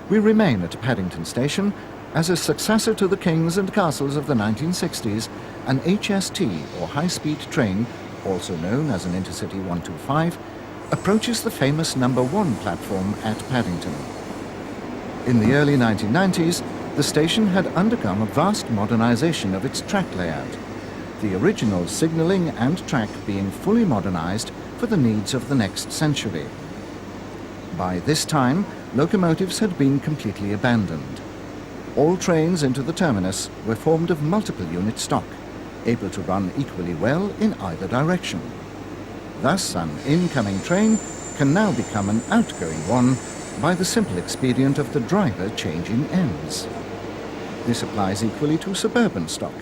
we remain at Paddington Station as a successor to the Kings and Castles of the 1960s. An HST, or high-speed train, also known as an Intercity 125, approaches the famous number 1 platform at Paddington. In the early 1990s, the station had undergone a vast modernization of its track layout, the original signalling and track being fully modernized for the needs of the next century. By this time, locomotives had been completely abandoned. All trains into the terminus were formed of multiple unit stock, able to run equally well in either direction. Thus, an incoming train can now become an outgoing one by the simple expedient of the driver changing ends. This applies equally to suburban stock,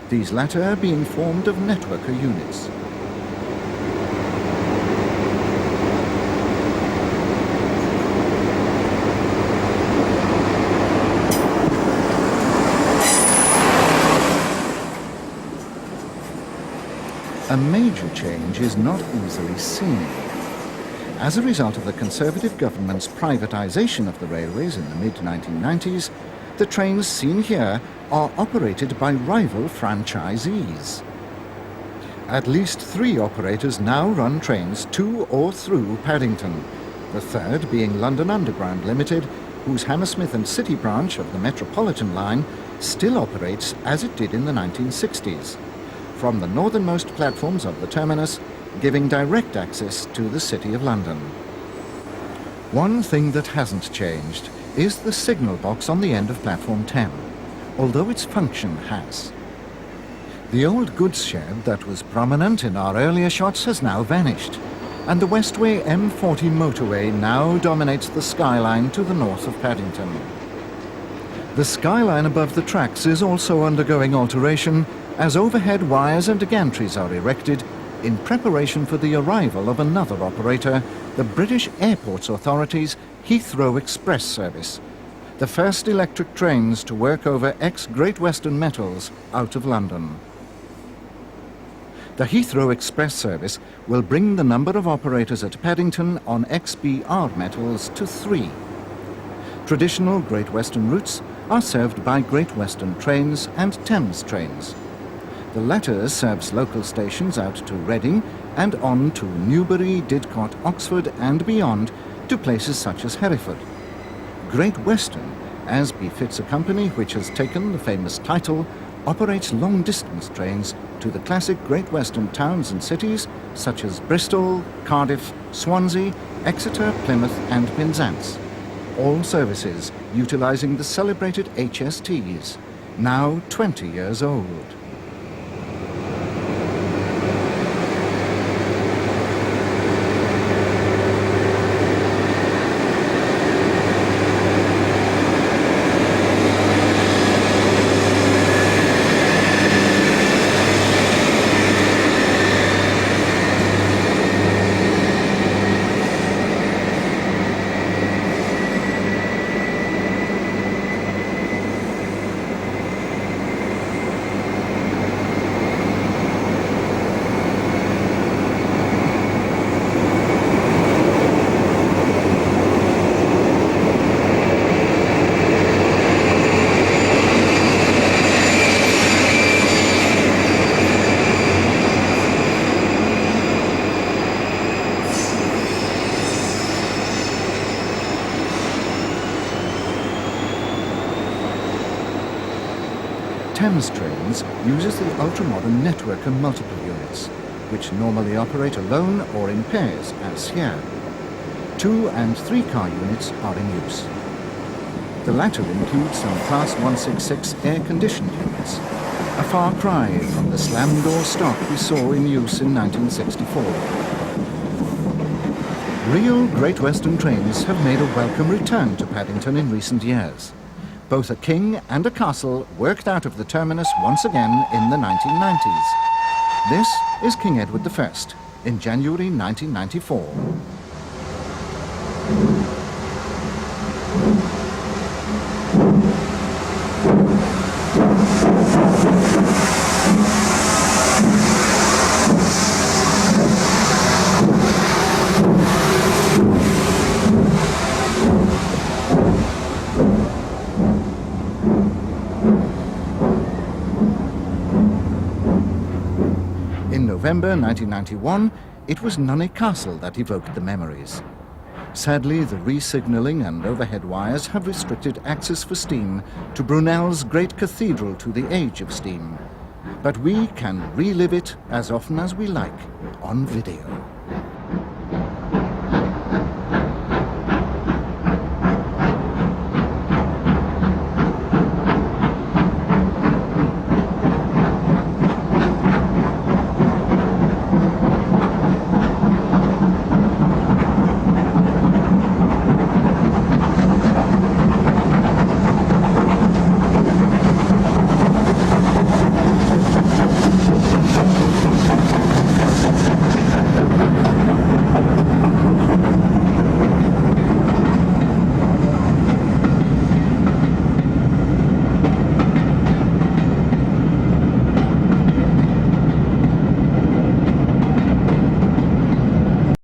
these latter being formed of networker units. A major change is not easily seen. As a result of the Conservative government's privatization of the railways in the mid-1990s, the trains seen here are operated by rival franchisees. At least 3 operators now run trains to or through Paddington, the third being London Underground Limited, whose Hammersmith and City branch of the Metropolitan line still operates as it did in the 1960s, from the northernmost platforms of the terminus, giving direct access to the City of London. One thing that hasn't changed is the signal box on the end of platform 10, although its function has. The old goods shed that was prominent in our earlier shots has now vanished, and the Westway M40 motorway now dominates the skyline to the north of Paddington. The skyline above the tracks is also undergoing alteration as overhead wires and gantries are erected in preparation for the arrival of another operator, the British Airports Authority's Heathrow Express service, the first electric trains to work over ex-Great Western metals out of London. The Heathrow Express service will bring the number of operators at Paddington on XBR metals to 3. Traditional Great Western routes are served by Great Western trains and Thames trains. The latter serves local stations out to Reading and on to Newbury, Didcot, Oxford and beyond to places such as Hereford. Great Western, as befits a company which has taken the famous title, operates long-distance trains to the classic Great Western towns and cities such as Bristol, Cardiff, Swansea, Exeter, Plymouth and Penzance. All services utilising the celebrated HSTs, now 20 years old. Thames Trains uses the ultra-modern networker multiple units, which normally operate alone or in pairs, as here. 2- and 3-car units are in use. The latter include some Class 166 air-conditioned units, a far cry from the slam-door stock we saw in use in 1964. Real Great Western trains have made a welcome return to Paddington in recent years. Both a king and a castle worked out of the terminus once again in the 1990s. This is King Edward I in January 1994. November 1991, it was Nunney Castle that evoked the memories. Sadly, the re-signalling and overhead wires have restricted access for steam to Brunel's great cathedral to the age of steam. But we can relive it as often as we like on video.